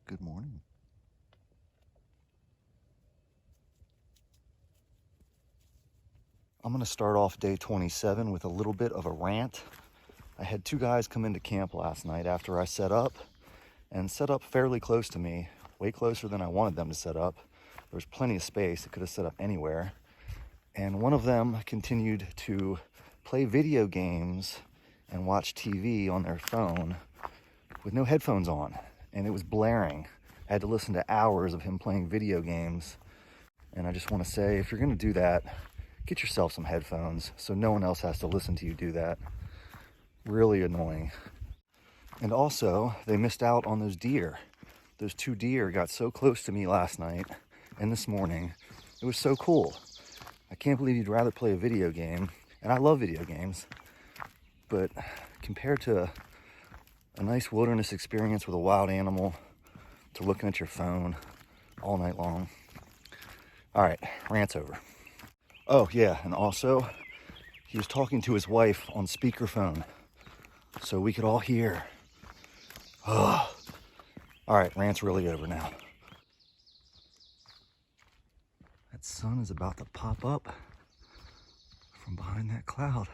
Good morning. I'm going to start off day 27 with a little bit of a rant. I had two guys come into camp last night after I set up, and set up fairly close to me, way closer than I wanted them to set up. There was plenty of space. It could have set up anywhere. And one of them continued to play video games and watch TV on their phone with no headphones on, and it was blaring. I had to listen to hours of him playing video games. And I just want to say, if you're going to do that, get yourself some headphones so no one else has to listen to you do that. Really annoying. And also, they missed out on those deer. Those two deer got so close to me last night and this morning. It was so cool. I can't believe you'd rather play a video game. And I love video games. But compared to a nice wilderness experience with a wild animal, to looking at your phone all night long. All right, rant's over. Oh yeah, and also, he was talking to his wife on speakerphone, so we could all hear. Oh. All right, rant's really over now. That sun is about to pop up from behind that cloud.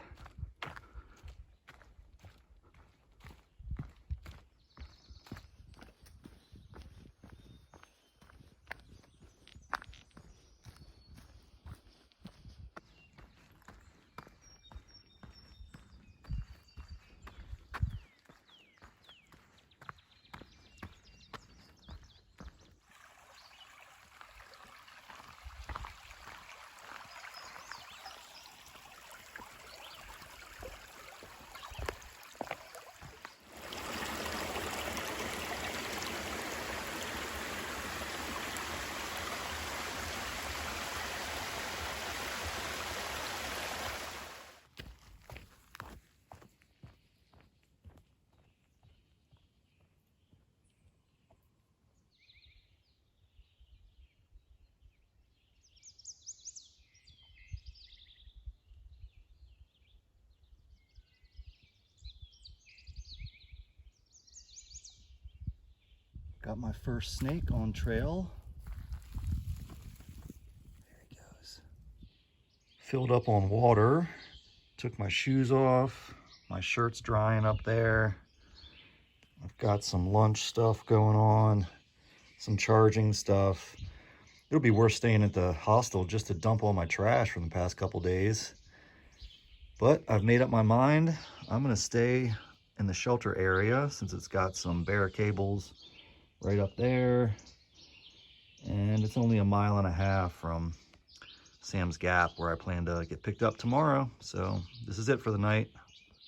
Got my first snake on trail. There he goes. Filled up on water. Took my shoes off. My shirt's drying up there. I've got some lunch stuff going on. Some charging stuff. It'll be worth staying at the hostel just to dump all my trash from the past couple days. But I've made up my mind. I'm gonna stay in the shelter area since it's got some bare cables right up there. And it's only 1.5 miles from Sam's Gap where I plan to get picked up tomorrow. So this is it for the night.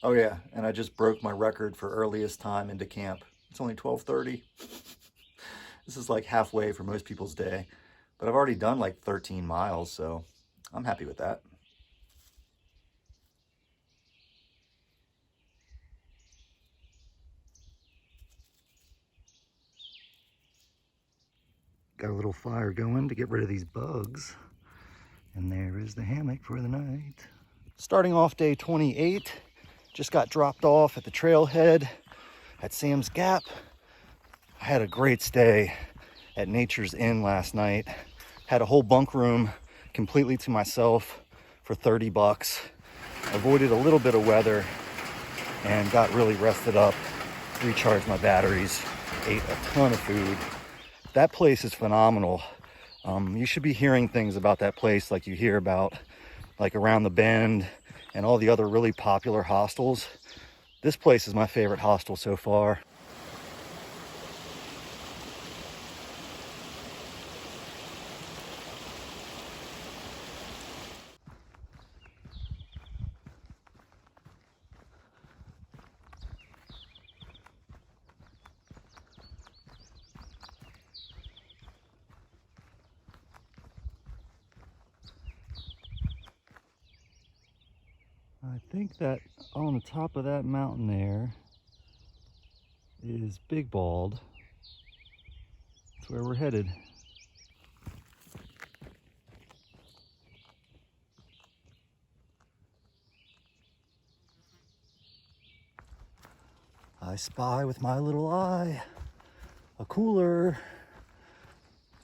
Oh yeah, and I just broke my record for earliest time into camp. It's only 12:30. This is like halfway for most people's day. But I've already done like 13 miles, so I'm happy with that. Got a little fire going to get rid of these bugs. And there is the hammock for the night. Starting off day 28, just got dropped off at the trailhead at Sam's Gap. I had a great stay at Nature's Inn last night. Had a whole bunk room completely to myself for $30. Avoided a little bit of weather and got really rested up, recharged my batteries, ate a ton of food. That place is phenomenal. You should be hearing things about that place like you hear about like Around the Bend and all the other really popular hostels. This place is my favorite hostel so far. I think that on the top of that mountain there is Big Bald. That's where we're headed. I spy with my little eye a cooler.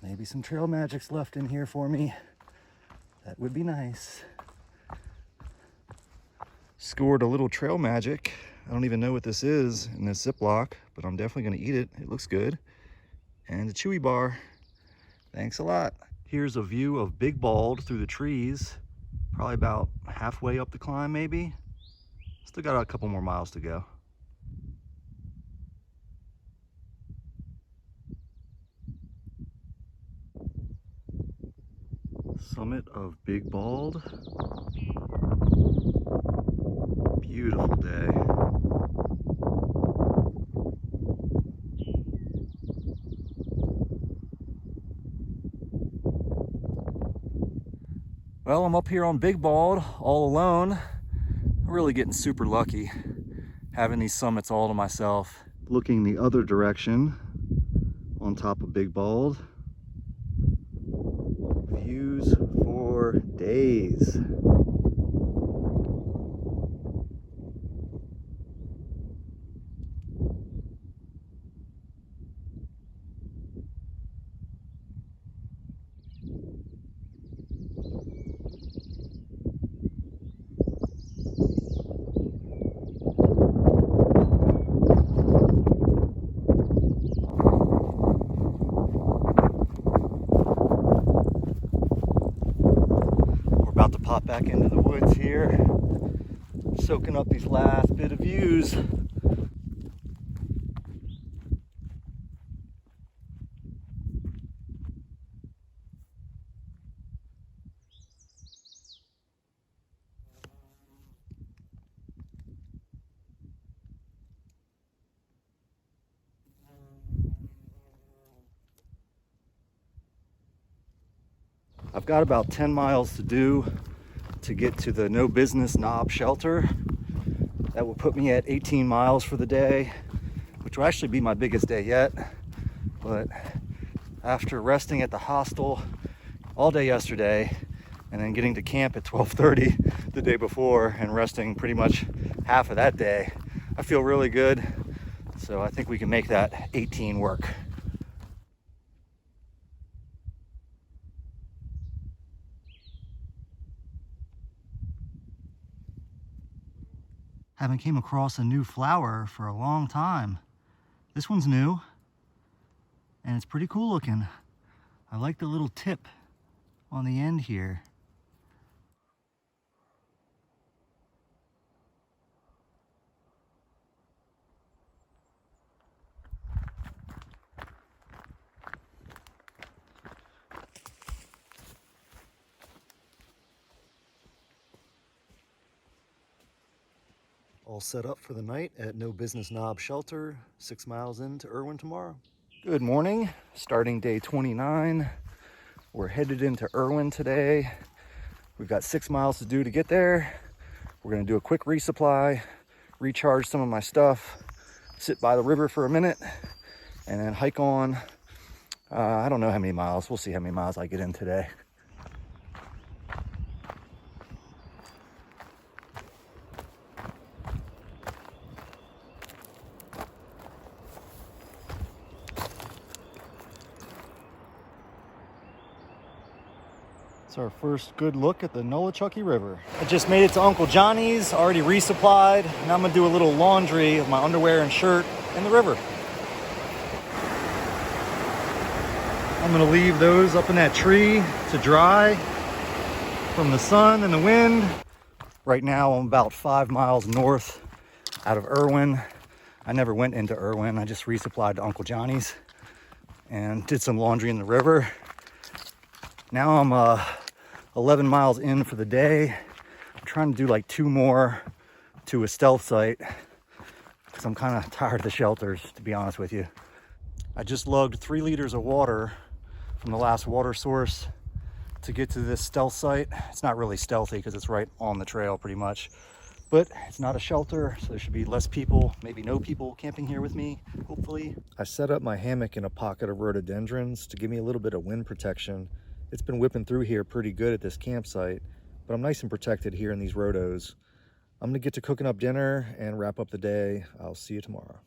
Maybe some Trail Magics left in here for me. That would be nice. Scored a little Trail Magic. I don't even know what this is in this Ziploc, but I'm definitely gonna eat it. It looks good. And a chewy bar. Thanks a lot. Here's a view of Big Bald through the trees. Probably about halfway up the climb, maybe. Still got a couple more miles to go. Summit of Big Bald. Beautiful day. Well, I'm up here on Big Bald all alone. I'm really getting super lucky having these summits all to myself. Looking the other direction on top of Big Bald. Views for days. About to pop back into the woods here, soaking up these last bit of views. I've got about 10 miles to do to get to the No Business Knob shelter. That will put me at 18 miles for the day, which will actually be my biggest day yet. But after resting at the hostel all day yesterday and then getting to camp at 12:30 the day before and resting pretty much half of that day, I feel really good. So I think we can make that 18 work. Haven't came across a new flower for a long time. This one's new and it's pretty cool looking. I like the little tip on the end here. All set up for the night at No Business Knob Shelter, 6 miles into Erwin tomorrow. Good morning, starting day 29. We're headed into Erwin today. We've got 6 miles to do to get there. We're gonna do a quick resupply, recharge some of my stuff, sit by the river for a minute, and then hike on. I don't know how many miles. We'll see how many miles I get in today. It's our first good look at the Nolichucky River. I just made it to Uncle Johnny's, already resupplied. Now I'm gonna do a little laundry of my underwear and shirt in the river. I'm gonna leave those up in that tree to dry from the sun and the wind. Right now I'm about 5 miles north out of Erwin. I never went into Erwin. I just resupplied to Uncle Johnny's and did some laundry in the river. Now I'm 11 miles in for the day. I'm trying to do like 2 more to a stealth site because I'm kind of tired of the shelters, to be honest with you. I just lugged 3 liters of water from the last water source to get to this stealth site. It's not really stealthy because it's right on the trail pretty much, but it's not a shelter, so there should be less people, maybe no people camping here with me, hopefully. I set up my hammock in a pocket of rhododendrons to give me a little bit of wind protection. It's been whipping through here pretty good at this campsite, but I'm nice and protected here in these rhodos. I'm gonna get to cooking up dinner and wrap up the day. I'll see you tomorrow.